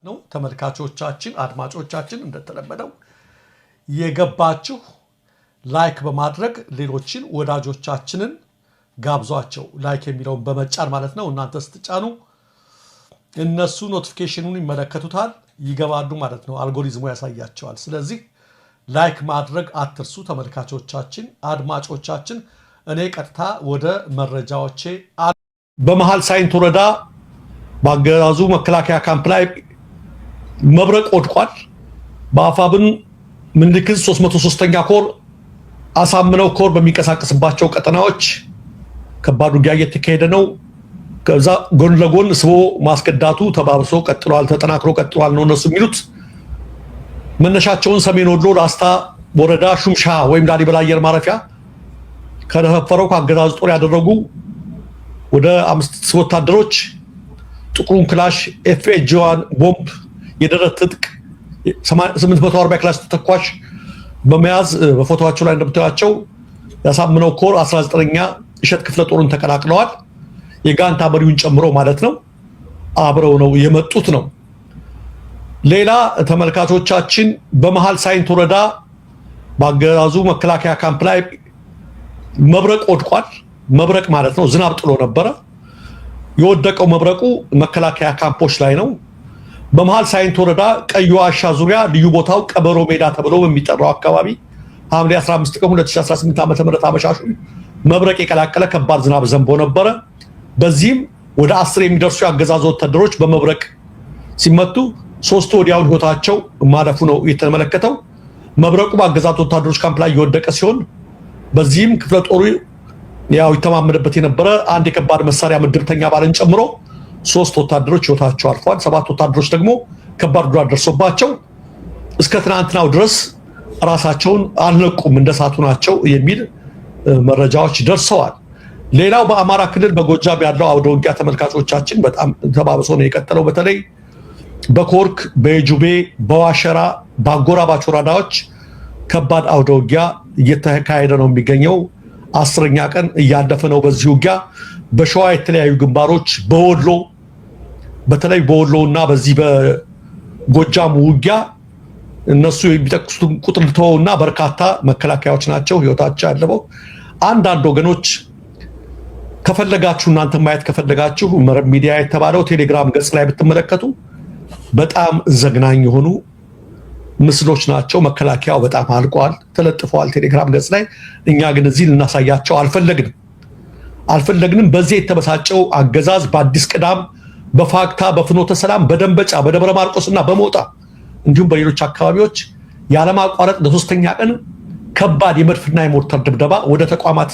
ነው ተመልካቾቻችን አድማጮቻችን እንደተለመደው የገባችሁ ላይክ በማድረግ ሌሎችን ወዳጆቻችንን ጋብዟቸው ላይክ የሚለውን በመጫን ማለት ነው እናንተ ስትጫኑ እነሱ ኖቲፊኬሽኑን ይመለከቱታል ይገባሉ ማለት ነው አልጎሪዝሙ ያሳያቸዋል ስለዚህ ላይክ ማድረግ አትርሱ ተመልካቾቻችን አድማጮቻችን እኔ ቀጥታ ወደ መረጃዎቼ በመሃል ሳይንት ወረዳ ባገዛዙ መከላከያ ካምፕ ላይ መብረቅ ወድቋል በአፋብን ምንድክስ 303ኛ ኮር አሳምነው ኮር በሚንቀሳቀስባቸው ቀጠናዎች ከባድ ውጊያ እየተካሄደ ነው ከዛ ጎን ለጎን ስቦ ማስቀዳቱ ተባብሶ ቀጥሏል ተጠናክሮ ቀጥሏል ነው እነሱ የሚሉት መነሻቸውን ሰሜን ወሎ ላስታ ወረዳ ሹምሻ ወይም ላሊበላ አየር ማረፊያ ከደፈረው ከአገዛዙ ጦር ያደረጉ ወደ 5 ወታደሮች ጥቁሩን ክላሽ ኤፍኤጅ1 ቦምብ የደረት ትጥቅ 840 ክላሽ ተተኳሽ በመያዝ በፎቶዋቸው ላይ እንደምታዩቸው ያሳምነው ኮር 19ኛ እሸት ክፍለ ጦሩን ተቀላቅለዋል የጋንታ መሪውን ጨምሮ ማለት ነው አብረው ነው የመጡት ነው ሌላ ተመልካቾቻችን በመሃል ሳይንት ወረዳ ባገዛዙ መከላከያ ካምፕ ላይ መብረቅ ወድቋል መብረቅ ማለት ነው ዝናብ ጥሎ ነበር የወደቀው መብረቁ መከላከያ ካምፖች ላይ ነው በመሃል ሳይንት ወረዳ ቀዩ አሻ ዙሪያ ልዩ ቦታው ቀበሮ ሜዳ ተብሎ በሚጠራው አካባቢ ሐምሌ 15 ቀን 2018 ዓ.ም አመሻሹ መብረቅ የቀላቀለ ከባድ ዝናብ ዘንቦ ነበር በዚህም ወደ 10 የሚደርሱ ያገዛዙ ወታደሮች በመብረቅ ሲመቱ 3 ወዲያው ህይወታቸው ማለፉ ነው የተመለከተው መብረቁ ባገዛዙ ወታደሮች ካምፕ ላይ የወደቀ ሲሆን በዚህም ክፍለ ጦሩ ያው ይተማመነበት የነበረ አንድ የከባድ መሳሪያ ምድብተኛ ባለን ጨምሮ 3 ወታደሮች ህይወታቸው አልፏል 7 ወታደሮች ደግሞ ከባድ ጉዳት ደርሶባቸው እስከ ትናንትናው ድረስ ራሳቸውን አልነቁም እንደሳቱ ናቸው የሚል መረጃዎች ደርሰዋል ሌላው በአማራ ክልል በጎጃም ያለው አውደ ውጊያ ተመልካቾቻችን በጣም ተባብሶ ነው የቀጠለው በተለይ በኮርክ በጁቤ በዋሸራ ባጎራባች ወረዳዎች ከባድ አውደ ውጊያ እየተካሄደ ነው የሚገኘው 10ኛ ቀን እያለፈ ነው በዚህ ውጊያ በሸዋ የተለያዩ ግንባሮች በወሎ በተለይ በወሎና በዚህ በጎጃም ውጊያ እነሱ የሚጠቅሱት ቁጥር ተውና በርካታ መከላከያዎች ናቸው ህይወታቸው ያለበው አንዳንድ ወገኖች ከፈለጋችሁ እናንተ ማየት ከፈለጋችሁ መረብ ሚዲያ የተባለው ቴሌግራም ገጽ ላይ ብትመለከቱ በጣም ዘግናኝ የሆኑ ምስሎች ናቸው መከላከያው በጣም አልቋል ተለጥፈዋል ቴሌግራም ገጽ ላይ እኛ ግን እዚህ ልናሳያቸው አልፈለግንም በዚህ የተበሳጨው አገዛዝ በአዲስ ቅዳም በፋክታ በፍኖተ ሰላም በደንበጫ በደብረ ማርቆስና በሞጣ እንዲሁም በሌሎች አካባቢዎች ያለማቋረጥ ለሶስተኛ ቀን ከባድ የመድፍና የሞርተር ድብደባ ወደ ተቋማት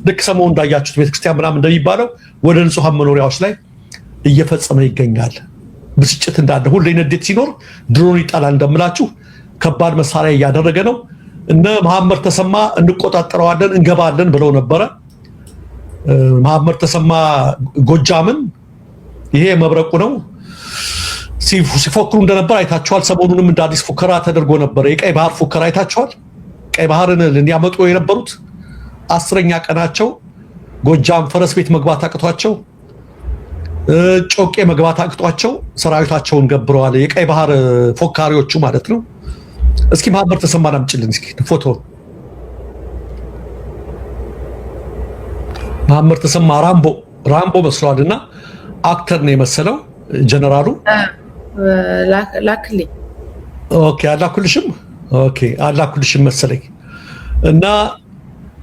ልክ ሰሞኑን እንዳያችሁት ቤተክርስቲያን ምናምን እንደሚባለው ወደ ንጹሃን መኖሪያዎች ላይ እየፈጸመ ይገኛል ብስጭት እንዳለ ሁሉ ለነዴት ሲኖር ድሮን ይጣላል እንደምላችሁ ከባድ መሳሪያ ያደረገ ነው እነ መሐመድ ተሰማ እንቆጣጣረዋለን እንገባለን ብለው ነበር መሐመድ ተሰማ ጎጃምን ይሄ መብረቁ ነው ሲፎክሩ እንደነበር አይታችኋል ሰሞኑንም እንደ አዲስ ፉከራ ተደርጎ ነበር የቀይ ባህር ፉከራ አይታችኋል ቀይ ባህርን ሊያመጡ የነበሩት 10ኛ ቀናቸው ጎጃም ፈረስ ቤት መግባት አቅቷቸው ጮቄ መግባት አቅቷቸው ሰራዊታቸውን ገብረዋል የቀይ ባህር ፎካሪዎቹ ማለት ነው እስኪ መሐመድ ተሰማ አምጪልን እስኪ ፎቶ መሐመድ ተሰማ ራምቦ መስሏልና አክተር ነው የመሰለው ጀነራሉ ላክልኝ ኦኬ አላኩልሽም መሰለኝ እና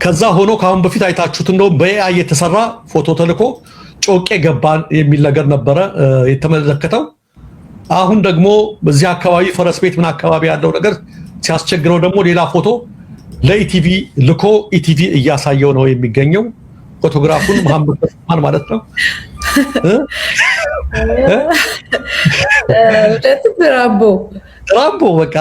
ከዛ ሆኖ ካሁን በፊት አይታችሁት እንደው በኤአይ የተሰራ ፎቶ ተልኮ ጮቄ ገባን የሚል ነገር ነበር የተመለከተው አሁን ደግሞ በዚህ አካባቢ ፈረስ ቤት ምን አካባቢ ያለው ነገር ሲያስቸግረው ደግሞ ሌላ ፎቶ ለኢቲቪ ልኮ ኢቲቪ እያሳየው ነው የሚገኘው ፎቶግራፉን መሐመድ ተሰማን ማለት ነው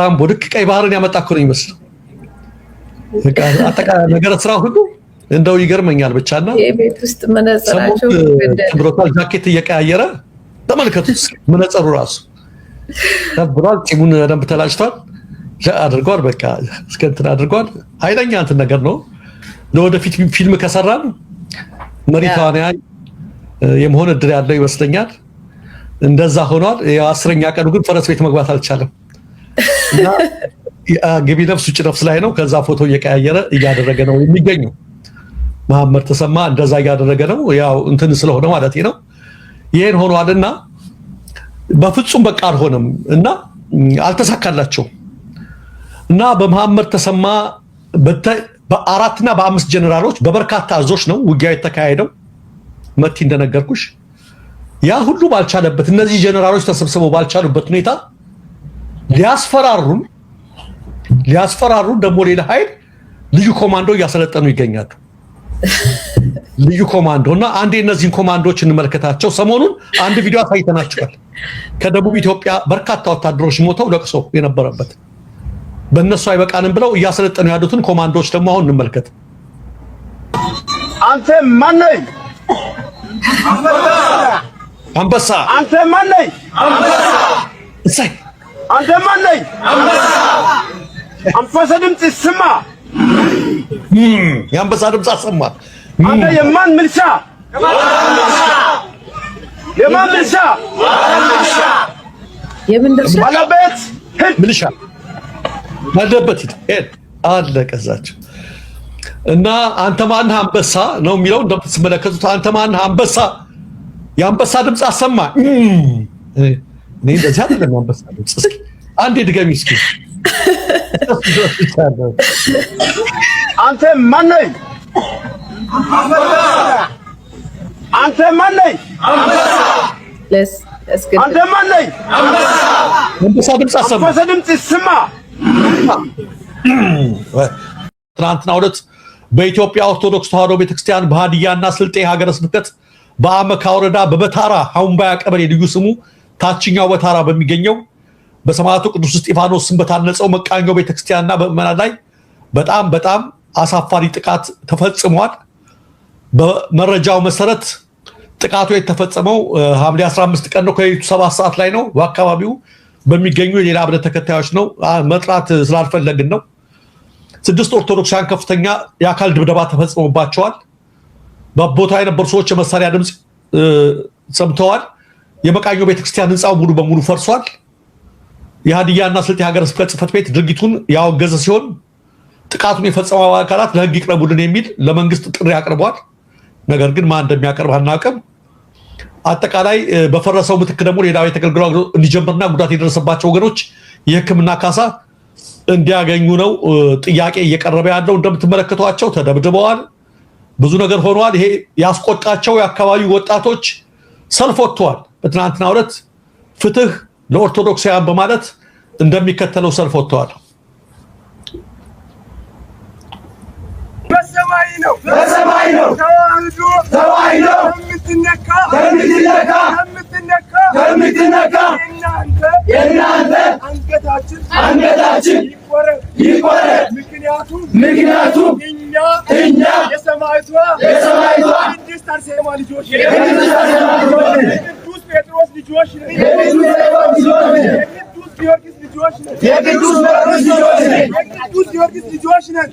ራምቦ ልክ ቀይ ባህርን ያመጣኩ ነው ይመስል በቃ አጠቃላይ ነገር ስራው ሁሉ እንደው ይገርመኛል ብቻና የቤት ውስጥ መነጽራቸው ብሮታል ጃኬት እየቀያየረ ተመልከቱት መነጽሩ ራሱ ተብሯል ፂሙን ደንብ ተላጭቷል አድርጓል በቃ እስከንትን አድርጓል ኃይለኛ እንትን ነገር ነው ለወደፊት ፊልም ከሰራን መሪታውያን የመሆን እድል ያለው ይመስለኛል እንደዛ ሆኗል። የ10ኛ ቀኑ ግን ፈረስ ቤት መግባት አልቻለም እና ግቢ ነፍስ ውጭ ነፍስ ላይ ነው። ከዛ ፎቶ እየቀያየረ እያደረገ ነው የሚገኘው። መሐመድ ተሰማ እንደዛ እያደረገ ነው። ያው እንትን ስለሆነ ማለት ነው። ይሄን ሆኗልና በፍጹም በቃ አልሆነም እና አልተሳካላቸው እና በመሐመድ ተሰማ በ4 እና በ5 ጀነራሎች በበርካታ አዞች ነው ውጊያ የተካሄደው። መቲ እንደነገርኩሽ ያ ሁሉ ባልቻለበት እነዚህ ጀነራሎች ተሰብስበው ባልቻሉበት ሁኔታ ሊያስፈራሩን ደግሞ ሌላ ኃይል ልዩ ኮማንዶ እያሰለጠኑ ይገኛሉ። ልዩ ኮማንዶና አንዴ እነዚህን ኮማንዶች እንመልከታቸው። ሰሞኑን አንድ ቪዲዮ አሳይተናቸዋል። ከደቡብ ኢትዮጵያ በርካታ ወታደሮች ሞተው ለቅሶ የነበረበት በእነሱ አይበቃንም ብለው እያሰለጠኑ ያሉትን ኮማንዶች ደግሞ አሁን እንመልከት። አንተ ማን ነህ? አንበሳ። አንተ ማን ነህ? አንበሳ። እሰይ። አንተ ማን ነህ? አንበሳ። አንበሳ ድምፅ ይሰማ። የአንበሳ ድምፅ አሰማ። አንተ የማን ምልሻ? የማን ምልሻ? የምን ድርሻ? ባለቤት ምልሻ አለበት ሄድ አለቀዛቸው እና አንተ ማን አንበሳ ነው የሚለው እንደምትመለከቱት። አንተ ማን አንበሳ? የአንበሳ ድምፅ አሰማ። እኔ እንደዚህ አይደለም አንበሳ ድምፅ። እስኪ አንዴ ድገሚ እስኪ። አንተ ማን ነህ? አንተ ማን ነህ? አንተ ማን ነህ? አንበሳ ድምፅ አሰማ። አንበሳ ድምፅ ይሰማ። ትናንትና ዕለት በኢትዮጵያ ኦርቶዶክስ ተዋሕዶ ቤተክርስቲያን በሃዲያና ስልጤ ሀገረ ስብከት በአመካ ወረዳ በበታራ ሀውንባያ ቀበሌ ልዩ ስሙ ታችኛው በታራ በሚገኘው በሰማዕቱ ቅዱስ እስጢፋኖስ ስም በታነጸው መቃኞ ቤተክርስቲያንና በምዕመናን ላይ በጣም አሳፋሪ ጥቃት ተፈጽሟል። በመረጃው መሰረት ጥቃቱ የተፈጸመው ሐምሌ 15 ቀን ነው። ከሌሊቱ 7 ሰዓት ላይ ነው። በአካባቢው በሚገኙ የሌላ እምነት ተከታዮች ነው። መጥራት ስላልፈለግን ነው። 6 ኦርቶዶክሳውያን ከፍተኛ የአካል ድብደባ ተፈጽሞባቸዋል። በቦታ የነበሩ ሰዎች የመሳሪያ ድምፅ ሰምተዋል። የመቃኞ ቤተክርስቲያን ህንፃው ሙሉ በሙሉ ፈርሷል። የሃዲያና ስልጤ ሀገረ ስብከት ጽሕፈት ቤት ድርጊቱን ያወገዘ ሲሆን ጥቃቱን የፈጸሙ አካላት ለህግ ይቅረቡልን የሚል ለመንግስት ጥሪ አቅርቧል። ነገር ግን ማን እንደሚያቀርብ አናውቅም። አጠቃላይ በፈረሰው ምትክ ደግሞ ሌላ የተገልግሎ እንዲጀምርና ጉዳት የደረሰባቸው ወገኖች የሕክምና ካሳ እንዲያገኙ ነው ጥያቄ እየቀረበ ያለው። እንደምትመለከቷቸው ተደብድበዋል። ብዙ ነገር ሆኗል። ይሄ ያስቆጣቸው የአካባቢው ወጣቶች ሰልፍ ወጥተዋል። በትናንትናው ዕለት ፍትህ ለኦርቶዶክሳውያን በማለት እንደሚከተለው ሰልፍ ወጥተዋል። በሰማይ ነው ተዋህዶ ከምትነካ የእናንተ አንገታችን ይቆረጥ። ምክንያቱም እኛ የሰማዕቷ ቅድስት አርሴማ ልጆች የቅዱስ ጴጥሮስ ልጆች የቅዱስ ጊዮርጊስ ልጆች ነን።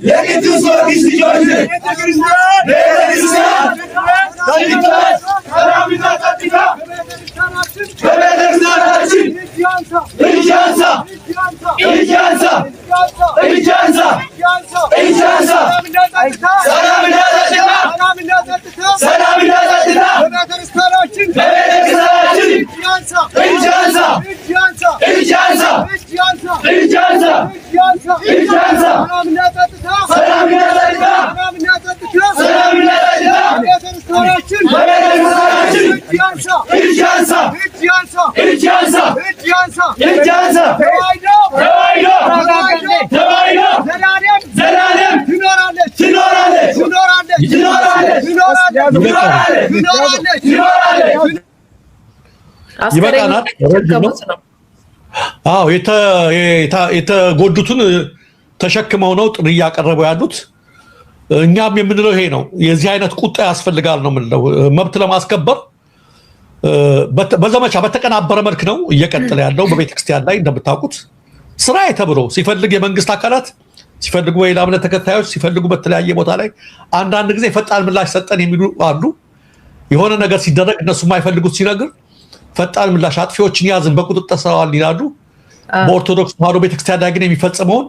ይበቃናል። አዎ የተጎዱትን ተሸክመው ነው ጥሪ እያቀረቡ ያሉት። እኛም የምንለው ይሄ ነው። የዚህ አይነት ቁጣ ያስፈልጋል ነው የምንለው። መብት ለማስከበር በዘመቻ በተቀናበረ መልክ ነው እየቀጠለ ያለው በቤተክርስቲያን ላይ። እንደምታውቁት ስራዬ ተብሎ ሲፈልግ የመንግስት አካላት ሲፈልጉ በሌላ እምነት ተከታዮች ሲፈልጉ በተለያየ ቦታ ላይ አንዳንድ ጊዜ ፈጣን ምላሽ ሰጠን የሚሉ አሉ። የሆነ ነገር ሲደረግ እነሱ የማይፈልጉት ሲነግር ፈጣን ምላሽ አጥፊዎችን ያዝን በቁጥጥር ስር አዋልን ይላሉ። በኦርቶዶክስ ተዋሕዶ ቤተክርስቲያን ላይ ግን የሚፈጸመውን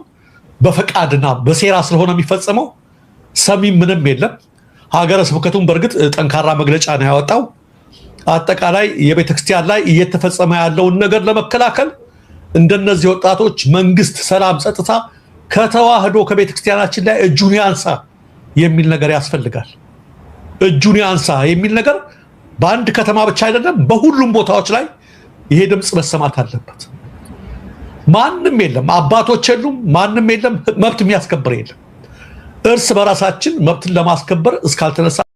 በፈቃድና በሴራ ስለሆነ የሚፈጸመው ሰሚ ምንም የለም። ሀገረ ስብከቱን በእርግጥ ጠንካራ መግለጫ ነው ያወጣው። አጠቃላይ የቤተክርስቲያን ላይ እየተፈጸመ ያለውን ነገር ለመከላከል እንደነዚህ ወጣቶች መንግስት ሰላም ጸጥታ ከተዋህዶ ከቤተክርስቲያናችን ላይ እጁን ያንሳ የሚል ነገር ያስፈልጋል። እጁን ያንሳ የሚል ነገር በአንድ ከተማ ብቻ አይደለም፣ በሁሉም ቦታዎች ላይ ይሄ ድምጽ መሰማት አለበት። ማንም የለም፣ አባቶች የሉም፣ ማንም የለም፣ መብት የሚያስከብር የለም። እርስ በራሳችን መብትን ለማስከበር እስካልተነሳ